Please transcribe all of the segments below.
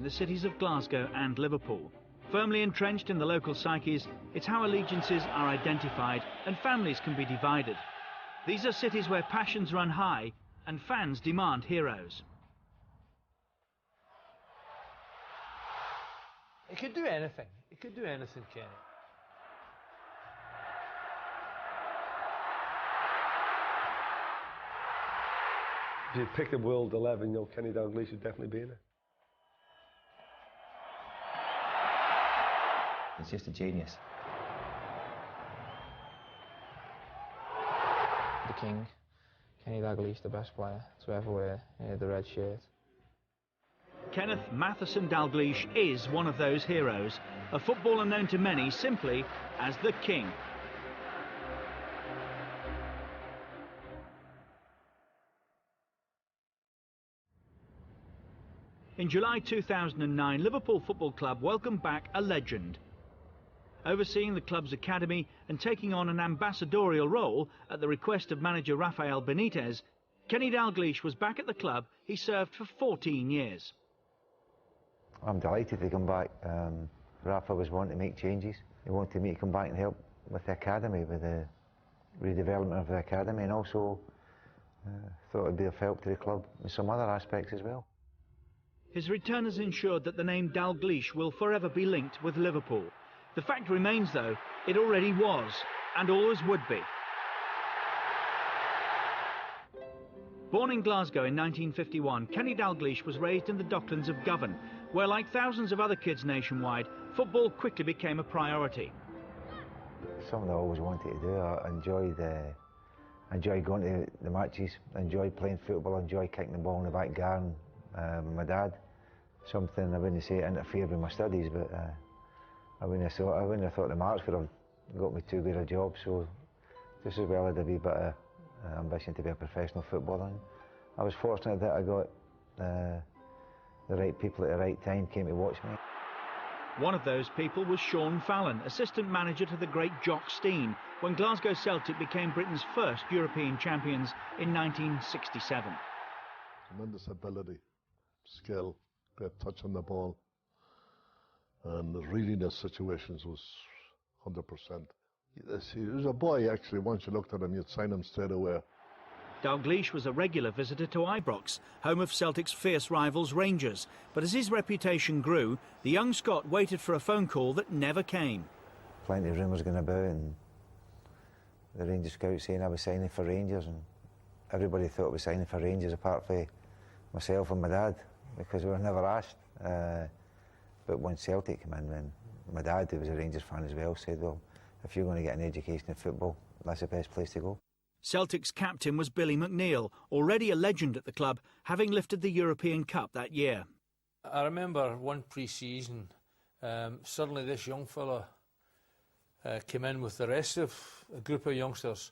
in the cities of Glasgow and Liverpool. Firmly entrenched in the local psyches, it's how allegiances are identified and families can be divided. These are cities where passions run high and fans demand heroes. He could do anything. He could do anything, Kenny. If you pick the world 11, you know, Kenny Dalglish would definitely be in it. He's just a genius. The king, Kenny Dalglish, the best player to ever wear the red shirt. Kenneth Mathieson Dalglish is one of those heroes, a footballer known to many simply as the King. In July 2009, Liverpool Football Club welcomed back a legend. Overseeing the club's academy and taking on an ambassadorial role at the request of manager Rafael Benitez, Kenny Dalglish was back at the club he served for 14 years. I'm delighted to come back. Rafa was wanting to make changes. He wanted me to come back and help with the academy, with the redevelopment of the academy, and also thought it would be of help to the club in some other aspects as well. His return has ensured that the name Dalglish will forever be linked with Liverpool. The fact remains, though, it already was, and always would be. Born in Glasgow in 1951, Kenny Dalglish was raised in the Docklands of Govan, where, like thousands of other kids nationwide, football quickly became a priority. Something I always wanted to do. I enjoy going to the matches, I enjoy playing football, I enjoy kicking the ball in the back garden with my dad. Something I wouldn't say interfered with my studies, but I wouldn't have thought the marks would have got me too good a job. So just as well I had a wee bit of ambition to be a professional footballer. And I was fortunate that I got the right people at the right time came to watch me. One of those people was Sean Fallon, assistant manager to the great Jock Stein, when Glasgow Celtic became Britain's first European champions in 1967. Tremendous ability, skill, great touch on the ball, and the reading of situations was 100%. He was a boy, actually. Once you looked at him, you'd sign him straight away. Dalglish was a regular visitor to Ibrox, home of Celtic's fierce rivals Rangers. But as his reputation grew, the young Scot waited for a phone call that never came. Plenty of rumours going about, and the Rangers scouts saying I was signing for Rangers, and everybody thought I was signing for Rangers apart from myself and my dad, because we were never asked. But when Celtic came in, then my dad, who was a Rangers fan as well, said, well, if you're going to get an education in football, that's the best place to go. Celtic's captain was Billy McNeill, already a legend at the club, having lifted the European Cup that year. I remember one pre-season, suddenly this young fella came in with the rest of a group of youngsters,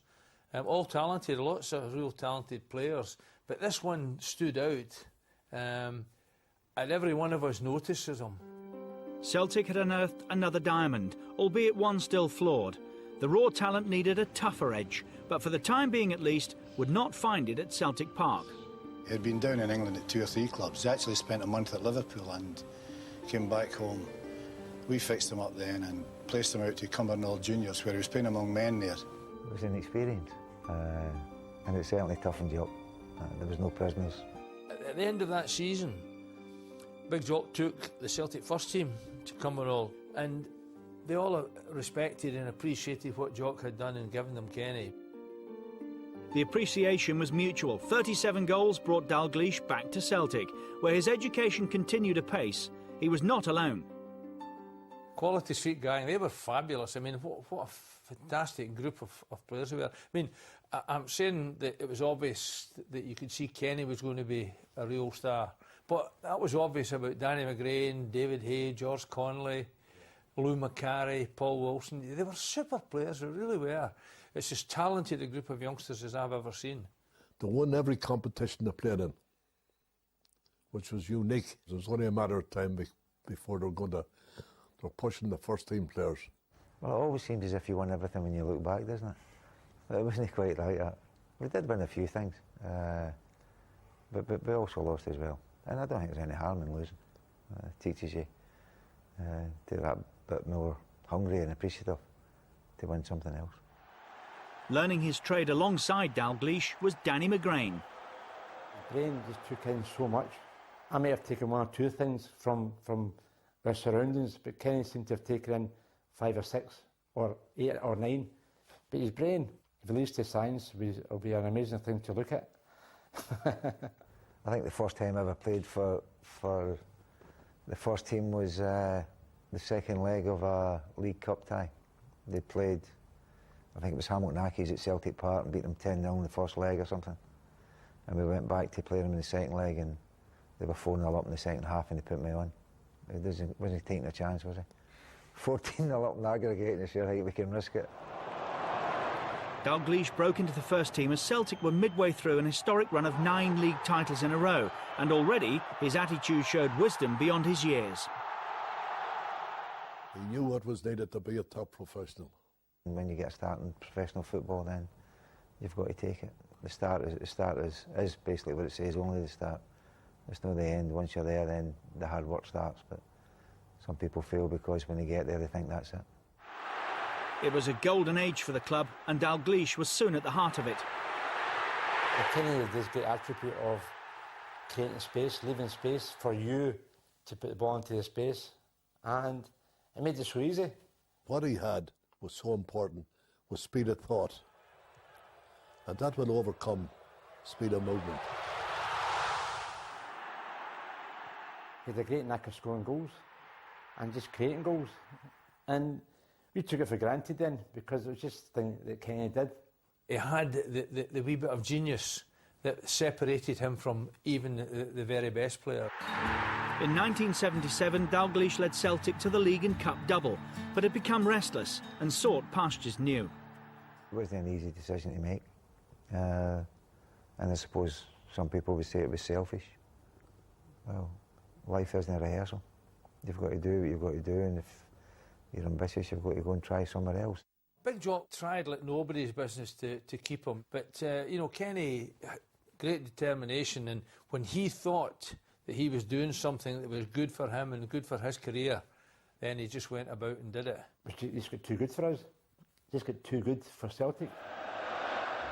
all talented, lots of real talented players, but this one stood out, and every one of us notices him. Celtic had unearthed another diamond, albeit one still flawed. The raw talent needed a tougher edge, but for the time being at least, would not find it at Celtic Park. He had been down in England at 2 or 3 clubs. He actually spent a month at Liverpool and came back home. We fixed him up then and placed him out to Cumbernauld Juniors, where he was playing among men there. It was an experience, and it certainly toughened you up. There was no prisoners. At the end of that season, Big Jock took the Celtic first team to Cumbernauld, and they all respected and appreciated what Jock had done in giving them Kenny. The appreciation was mutual. 37 goals brought Dalglish back to Celtic, where his education continued apace. He was not alone. Quality Street gang, they were fabulous. I mean, what a fantastic group of players they were. I mean, I'm saying that it was obvious that you could see Kenny was going to be a real star. But that was obvious about Danny McGrain, David Hay, George Connolly, Lou Macari, Paul Wilson. They were super players, they really were. It's as talented a group of youngsters as I've ever seen. They won every competition they played in, which was unique. It was only a matter of time before they're pushing the first team players. Well, it always seems as if you won everything when you look back, doesn't it? But it wasn't quite like that. We did win a few things, but we also lost as well. And I don't think there's any harm in losing. teaches you to be that bit more hungry and appreciative to win something else. Learning his trade alongside Dalglish was Danny McGrain. Brain just took in so much. I may have taken one or two things from their surroundings, but Kenny seemed to have taken in 5 or 6 or 8 or 9. But his brain, if he leads to science, will be an amazing thing to look at. I think the first time I ever played for the first team was the second leg of a League Cup tie. They played, I think it was Hamilton Accies at Celtic Park, and beat them 10-0 in the first leg or something. And we went back to play them in the second leg, and they were 4-0 up in the second half, and they put me on. He wasn't taking a chance, was he? 14-0 up in aggregate, and sure, we can risk it. Dalglish broke into the first team as Celtic were midway through an historic run of 9 league titles in a row, and already his attitude showed wisdom beyond his years. He knew what was needed to be a top professional. And when you get a start in professional football, then you've got to take it. The start is basically what it says, only the start. It's not the end. Once you're there, then the hard work starts. But some people fail because when they get there, they think that's it. It was a golden age for the club, and Dalglish was soon at the heart of it. Kenny had this great attribute of creating space, leaving space for you to put the ball into the space, and it made it so easy. What he had was so important, was speed of thought, and that will overcome speed of movement. He had a great knack of scoring goals and just creating goals, and we took it for granted then because it was just the thing that Kenny did. He had the wee bit of genius that separated him from even the very best player. In 1977, Dalglish led Celtic to the League and Cup double, but had become restless and sought pastures new. It wasn't an easy decision to make, and I suppose some people would say it was selfish. Well, life isn't a rehearsal. You've got to do what you've got to do, and if you're ambitious, you've got to go and try somewhere else. Big Jock tried like nobody's business to keep him, but you know, Kenny, great determination, and when he thought that he was doing something that was good for him and good for his career, then he just went about and did it. He's got too good for us. He's got too good for Celtic.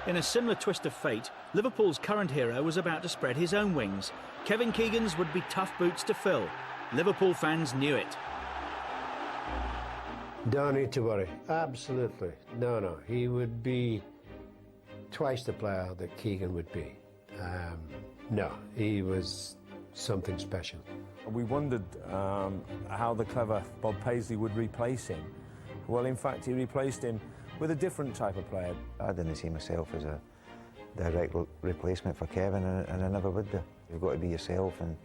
In a similar twist of fate, Liverpool's current hero was about to spread his own wings. Kevin Keegan's would be tough boots to fill. Liverpool fans knew it. Don't need to worry. Absolutely. No. He would be twice the player that Keegan would be. No, he was something special. We wondered how the clever Bob Paisley would replace him. Well, in fact, he replaced him with a different type of player. I didn't see myself as a direct replacement for Kevin, and I never would do. You've got to be yourself, and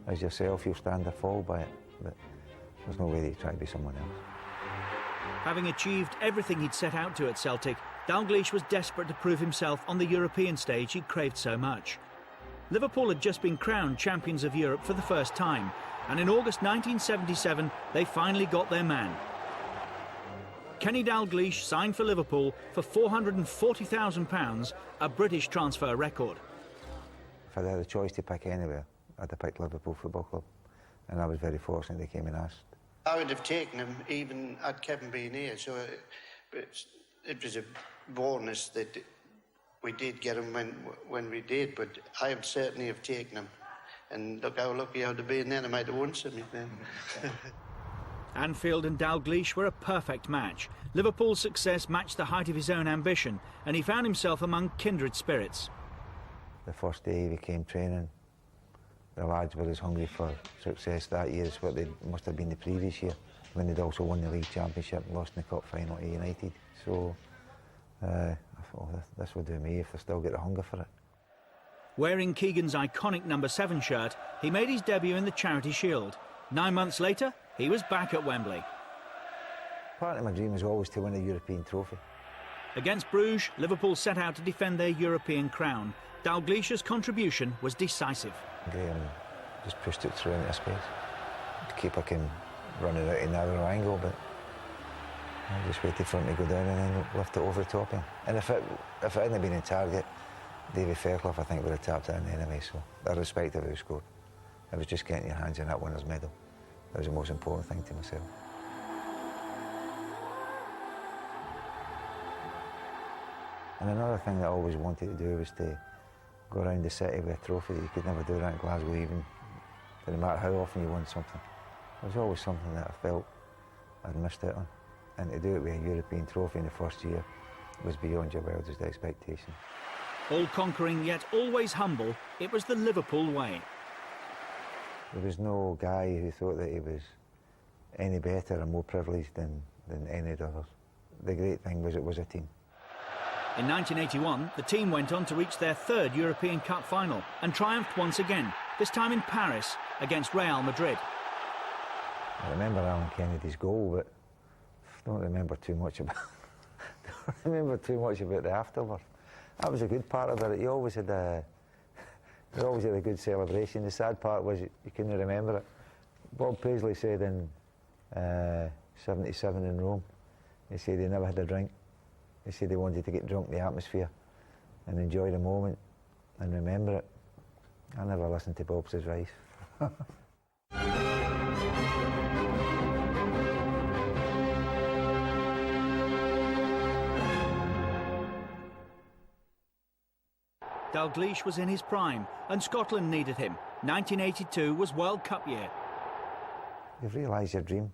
as yourself, you'll stand or fall by it. But there's no way that you try to be someone else. Having achieved everything he'd set out to at Celtic, Dalglish was desperate to prove himself on the European stage he'd craved so much. Liverpool had just been crowned champions of Europe for the first time, and in August 1977 they finally got their man. Kenny Dalglish signed for Liverpool for £440,000, a British transfer record. If I had a choice to pick anywhere, I'd have picked Liverpool Football Club, and I was very fortunate they came and asked. I would have taken him even had Kevin been here, so it was a bonus that we did get him when we did, but I would certainly have taken him. And look how lucky I would have been then, I might have won something then. Anfield and Dalglish were a perfect match. Liverpool's success matched the height of his own ambition, and he found himself among kindred spirits. The first day we came training, the lads were as hungry for success that year as what they must have been the previous year, when they'd also won the league championship and lost in the cup final to United. So I thought, oh, this will do me if I still get the hunger for it. Wearing Keegan's iconic number 7 shirt, he made his debut in the Charity Shield. 9 months later, he was back at Wembley. Part of my dream was always to win a European trophy. Against Bruges, Liverpool set out to defend their European crown. Dalglish's contribution was decisive. Graham just pushed it through into space. The keeper came running out in a narrow angle, but I just waited for him to go down and then lift it over the top him. And if it hadn't been in target, Davy Fairclough, I think, would have tapped it in anyway, so irrespective of who scored. It was just getting your hands in that winner's medal. That was the most important thing to myself. And another thing that I always wanted to do was to go around the city with a trophy. You could never do that in Glasgow even, no matter how often you won something. It was always something that I felt I'd missed out on. And to do it with a European trophy in the first year was beyond your wildest expectation. All-conquering yet always humble, it was the Liverpool way. There was no guy who thought that he was any better or more privileged than any others. The great thing was it was a team. In 1981, the team went on to reach their third European Cup final and triumphed once again, this time in Paris against Real Madrid. I remember Alan Kennedy's goal, but I don't remember too much about the afterwards. That was a good part of it. You always had a good celebration. The sad part was you couldn't remember it. Bob Paisley said in '77 in Rome, he said he never had a drink. He said he wanted to get drunk in the atmosphere and enjoy the moment and remember it. I never listened to Bob's advice. Dalglish was in his prime and Scotland needed him. 1982 was World Cup year. You realise your dream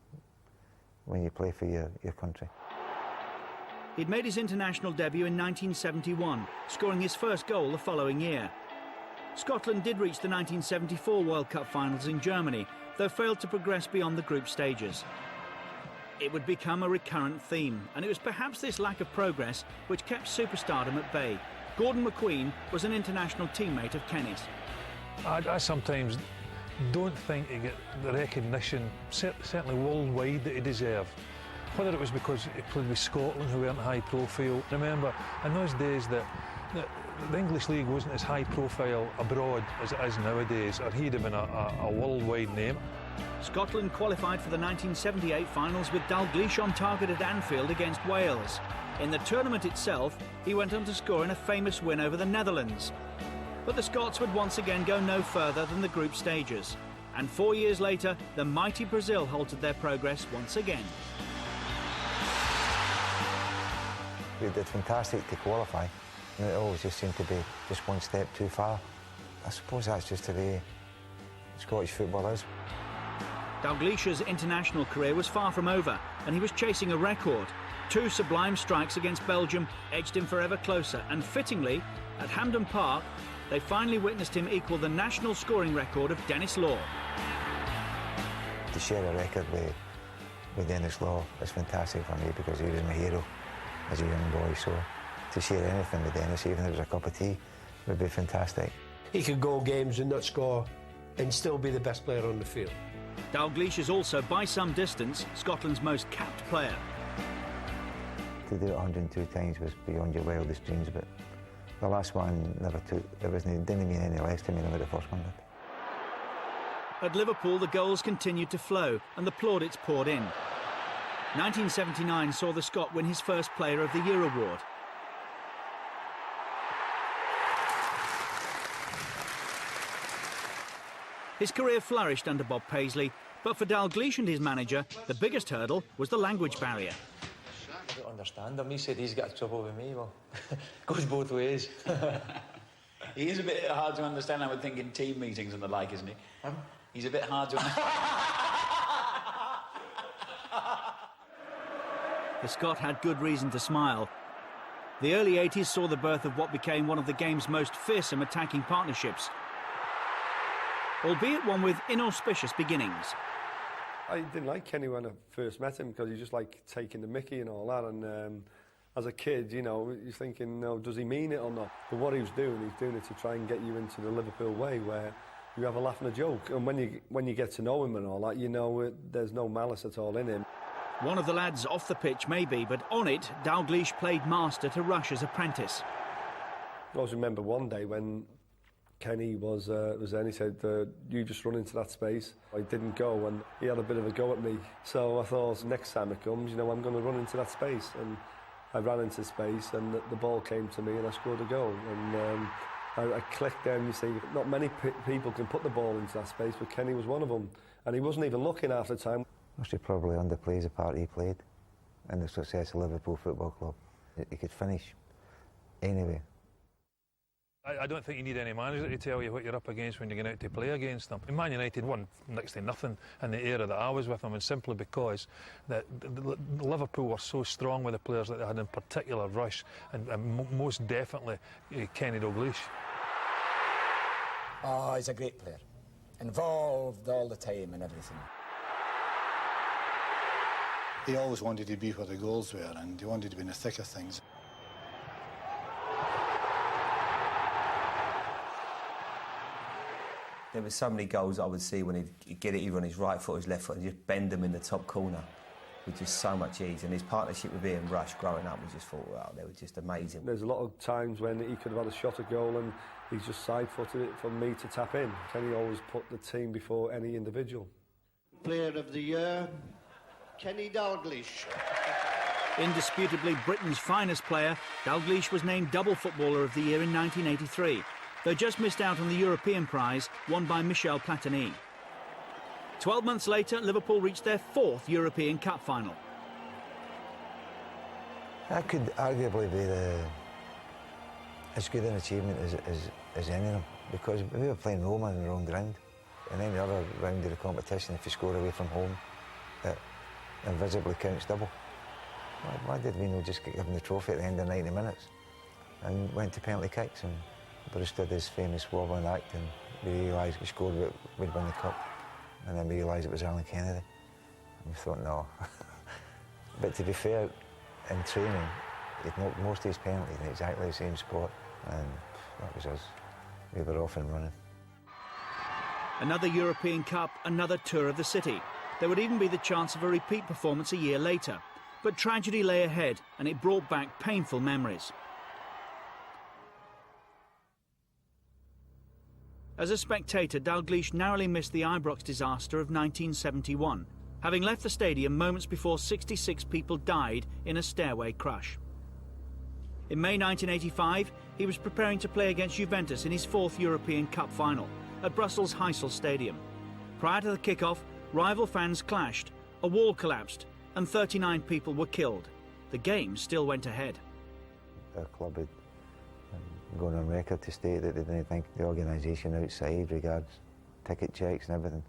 when you play for your country. He'd made his international debut in 1971, scoring his first goal the following year. Scotland did reach the 1974 World Cup finals in Germany, though failed to progress beyond the group stages. It would become a recurrent theme, and it was perhaps this lack of progress which kept superstardom at bay. Gordon McQueen was an international teammate of Kenny's. I sometimes don't think he got the recognition, certainly worldwide, that he deserved. Whether it was because he played with Scotland, who weren't high profile. Remember, in those days that the English League wasn't as high profile abroad as it is nowadays, or he'd have been a worldwide name. Scotland qualified for the 1978 finals with Dalglish on target at Anfield against Wales. In the tournament itself, he went on to score in a famous win over the Netherlands. But the Scots would once again go no further than the group stages. And 4 years later, the mighty Brazil halted their progress once again. We did fantastic to qualify, and it always just seemed to be just one step too far. I suppose that's just the way Scottish football is. Dalglish's international career was far from over, and he was chasing a record. 2 sublime strikes against Belgium edged him forever closer, and fittingly, at Hampden Park, they finally witnessed him equal the national scoring record of Denis Law. To share a record with Denis Law is fantastic for me because he was my hero as a young boy, so to share anything with Denis, even if it was a cup of tea, would be fantastic. He could go games and not score and still be the best player on the field. Dalglish is also, by some distance, Scotland's most capped player. To do it 102 times was beyond your wildest dreams, but the last one never took, it didn't mean any less to me than what the first one did. At Liverpool, the goals continued to flow and the plaudits poured in. 1979 saw the Scot win his first Player of the Year award. His career flourished under Bob Paisley, but for Dalglish and his manager, the biggest hurdle was the language barrier. I don't understand him. He said he's got trouble with me. Well, goes both ways. He is a bit hard to understand, I would think, in team meetings and the like, isn't he? He's a bit hard to understand. The Scot had good reason to smile. The early 80s saw the birth of what became one of the game's most fearsome attacking partnerships, albeit one with inauspicious beginnings. I didn't like Kenny when I first met him because he just like taking the mickey and all that, and as a kid, you know, you're thinking, no, does he mean it or not? But what he's doing it to try and get you into the Liverpool way where you have a laugh and a joke, and when you get to know him and all that, you know there's no malice at all in him. One of the lads off the pitch maybe, but on it, Dalglish played master to Rush's apprentice. I always remember one day when Kenny was there and he said, you just run into that space. I didn't go and he had a bit of a go at me. So I thought, next time it comes, you know, I'm going to run into that space. And I ran into space and the ball came to me and I scored a goal. And I clicked there and you see, not many people can put the ball into that space, but Kenny was one of them. and he wasn't even looking half the time. He probably underplays the part he played in the success of Liverpool Football Club. He could finish anyway. I don't think you need any manager to tell you what you're up against when you're going out to play against them. Man United won next to nothing in the era that I was with them, and simply because the Liverpool were so strong with the players that they had in particular rush, and most definitely Kenny Dalglish. Oh, he's a great player. Involved all the time and everything. He always wanted to be where the goals were, and he wanted to be in the thick of things. There were so many goals I would see when he'd get it either on his right foot or his left foot and just bend them in the top corner with just so much ease. And his partnership with Ian Rush growing up, we just thought, wow, they were just amazing. There's a lot of times when he could have had a shot at goal and he's just side-footed it for me to tap in. Kenny always put the team before any individual. Player of the Year, Kenny Dalglish. Indisputably Britain's finest player, Dalglish was named Double Footballer of the Year in 1983, though just missed out on the European prize won by Michel Platini. 12 months later, Liverpool reached their 4th European Cup final. That could arguably be as good an achievement as any of them, because we were playing Roma on their own ground. In any other round of the competition, if you score away from home, it invisibly counts double. Why did we not just give them the trophy at the end of 90 minutes and went to penalty kicks and Bruce did his famous wobbling act, and we realised we scored, we'd win the cup, and then we realised it was Alan Kennedy. And we thought, no. But to be fair, in training, he'd knocked most of his penalties in exactly the same spot, and that was us. We were off and running. Another European Cup, another tour of the city. There would even be the chance of a repeat performance a year later. But tragedy lay ahead, and it brought back painful memories. As a spectator, Dalglish narrowly missed the Ibrox disaster of 1971, having left the stadium moments before 66 people died in a stairway crash. In May 1985, he was preparing to play against Juventus in his 4th European Cup final at Brussels' Heysel Stadium. Prior to the kick-off, rival fans clashed, a wall collapsed, and 39 people were killed. The game still went ahead. Our club had gone on record to state that they didn't think the organisation outside, regards ticket checks and everything,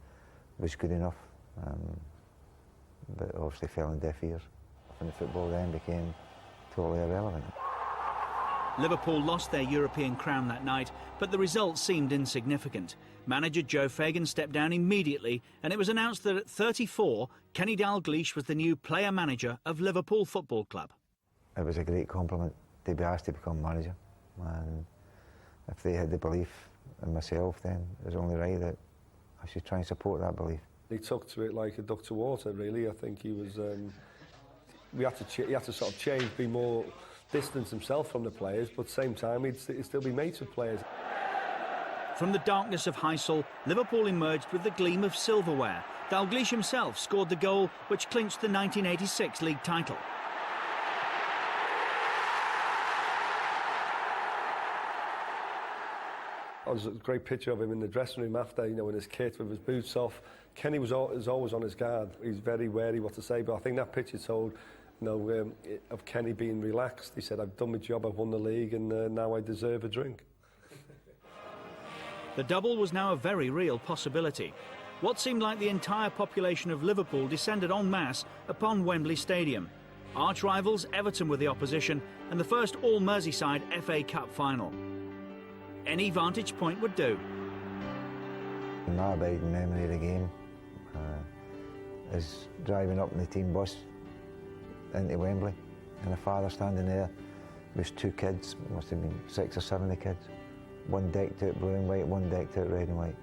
was good enough. But obviously fell on deaf ears. And the football then became totally irrelevant. Liverpool lost their European crown that night, but the result seemed insignificant. Manager Joe Fagan stepped down immediately, and it was announced that at 34, Kenny Dalglish was the new player-manager of Liverpool Football Club. It was a great compliment to be asked to become manager, and if they had the belief in myself, then it was only right that I should try and support that belief. He took to it like a duck to water, really. I think he was. He had to sort of change, be more distance himself from the players, but at the same time he'd still be mates with players. From the darkness of Heysel, Liverpool emerged with the gleam of silverware. Dalglish himself scored the goal which clinched the 1986 league title. There's a great picture of him in the dressing room after, you know, in his kit with his boots off. Kenny was always on his guard. He's very wary what to say, but I think that picture told, you know, of Kenny being relaxed. He said, I've done my job, I've won the league, and now I deserve a drink. The double was now a very real possibility. What seemed like the entire population of Liverpool descended en masse upon Wembley Stadium. Arch rivals Everton were the opposition, and the first all-Merseyside FA Cup final. Any vantage point would do. My abiding memory of the game is driving up in the team bus into Wembley, and the father standing there with 2 kids, must have been 6 or 7 of the kids. One decked out blue and white, one decked out red and white.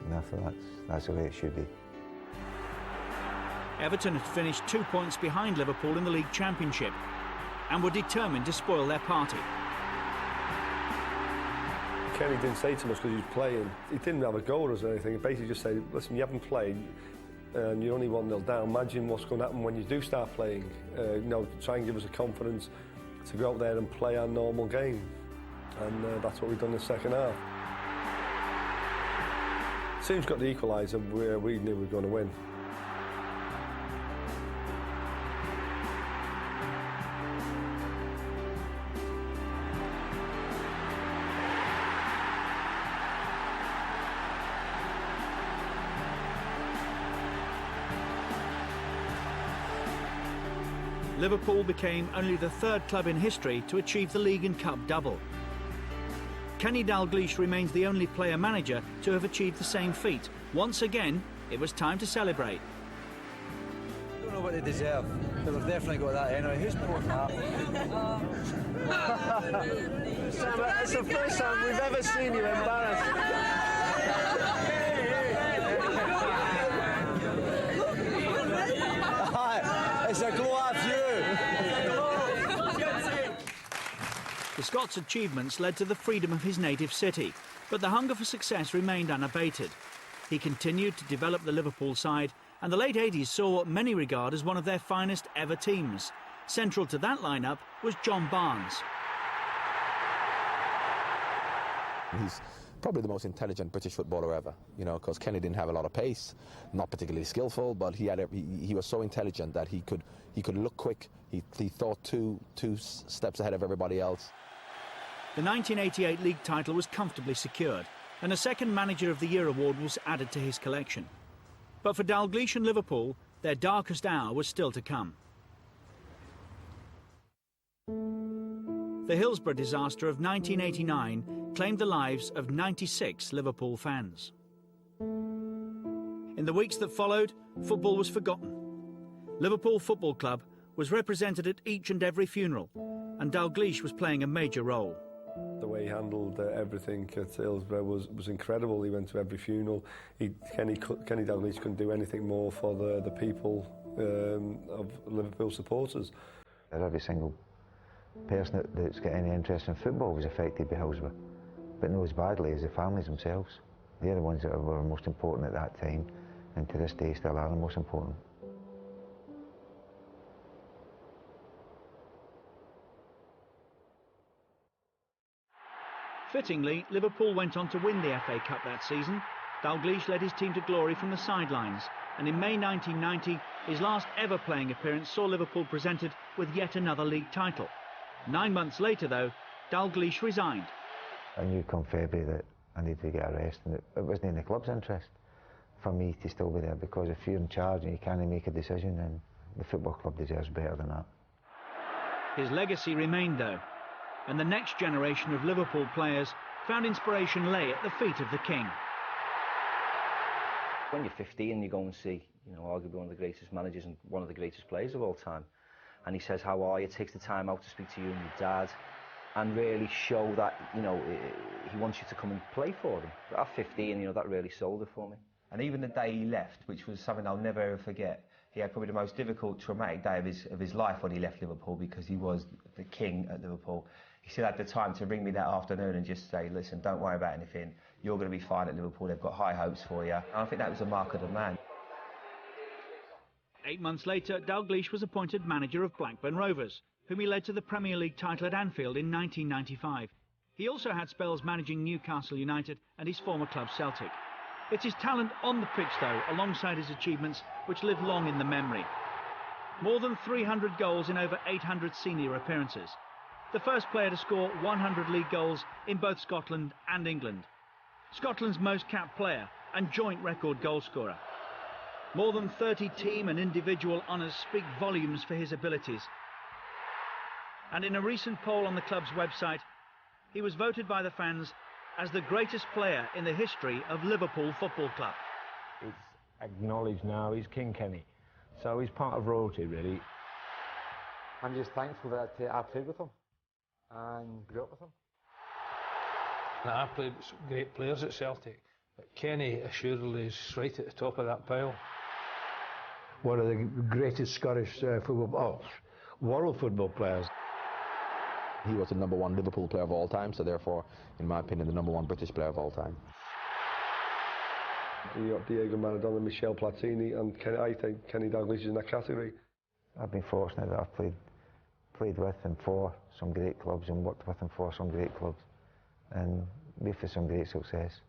And I thought that's the way it should be. Everton had finished 2 points behind Liverpool in the League Championship and were determined to spoil their party. Kenny didn't say too much because he was playing. He didn't have a goal or anything. He basically just said, listen, you haven't played and you're only 1-0 down. Imagine what's going to happen when you do start playing. You know, try and give us a confidence to go out there and play our normal game. And that's what we've done in the second half. Team's got the equaliser where we knew we were going to win. Liverpool became only the third club in history to achieve the league and cup double. Kenny Dalglish remains the only player-manager to have achieved the same feat. Once again, it was time to celebrate. I don't know what they deserve, but they've definitely got that anyway. Who's putting that? Sam, it's the first time we've ever seen you embarrassed. It's a glow of you. The Scots' achievements led to the freedom of his native city, but the hunger for success remained unabated. He continued to develop the Liverpool side, and the late 80s saw what many regard as one of their finest ever teams. Central to that lineup was John Barnes. He's probably the most intelligent British footballer ever, you know, because Kenny didn't have a lot of pace, not particularly skillful, but he was so intelligent that he could look quick. He thought two steps ahead of everybody else. The 1988 league title was comfortably secured, and a second Manager of the Year award was added to his collection. But for Dalglish and Liverpool, their darkest hour was still to come. The Hillsborough disaster of 1989 claimed the lives of 96 Liverpool fans. In the weeks that followed, football was forgotten. Liverpool Football Club was represented at each and every funeral, and Dalglish was playing a major role. The way he handled everything at Hillsborough was incredible. He went to every funeral. Kenny Dalglish couldn't do anything more for the people of Liverpool supporters. Every single person that's got any interest in football was affected by Hillsborough, but not as badly as the families themselves. They're the ones that were most important at that time, and to this day still are the most important. Fittingly, Liverpool went on to win the FA Cup that season. Dalglish led his team to glory from the sidelines, and in May 1990, his last ever playing appearance saw Liverpool presented with yet another league title. 9 months later, though, Dalglish resigned. I knew come February that I needed to get a rest, and it wasn't in the club's interest for me to still be there, because if you're in charge and you can't make a decision, then the football club deserves better than that. His legacy remained, though, and the next generation of Liverpool players found inspiration lay at the feet of the king. When you're 15, you go and see, you know, arguably one of the greatest managers and one of the greatest players of all time, and he says, "How are you?" Takes the time out to speak to you and your dad, and really show that, you know, he wants you to come and play for him. But at 15, you know, that really sold it for me. And even the day he left, which was something I'll never ever forget, he had probably the most difficult, traumatic day of his life when he left Liverpool, because he was the king at Liverpool. He still had the time to ring me that afternoon and just say, "Listen, don't worry about anything. You're going to be fine at Liverpool. They've got high hopes for you." And I think that was a mark of the man. 8 months later, Dalglish was appointed manager of Blackburn Rovers, whom he led to the Premier League title at Anfield in 1995. He also had spells managing Newcastle United and his former club Celtic. It's his talent on the pitch, though, alongside his achievements, which live long in the memory. More than 300 goals in over 800 senior appearances. The first player to score 100 league goals in both Scotland and England. Scotland's most capped player and joint record goalscorer. More than 30 team and individual honours speak volumes for his abilities. And in a recent poll on the club's website, he was voted by the fans as the greatest player in the history of Liverpool Football Club. It's acknowledged now, he's King Kenny. So he's part of royalty, really. I'm just thankful that I played with him and grew up with him. I played with some great players at Celtic, but Kenny assuredly is right at the top of that pile. One of the greatest Scottish world football players. He was the #1 Liverpool player of all time, so therefore, in my opinion, the #1 British player of all time. You got Diego Maradona, Michel Platini, and I think Kenny Dalglish is in that category. I've been fortunate that I've played with him for some great clubs and worked with him for some great clubs, and made for some great success.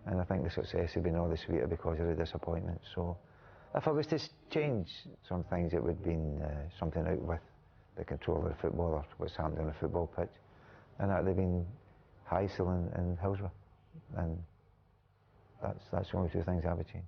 And I think the success would been all the sweeter because of the disappointment. So if I was to change some things, it would have been something out with the control of the football or what's happened on the football pitch. And that would have been Heysel and Hillsborough. And that's the only two things I would change.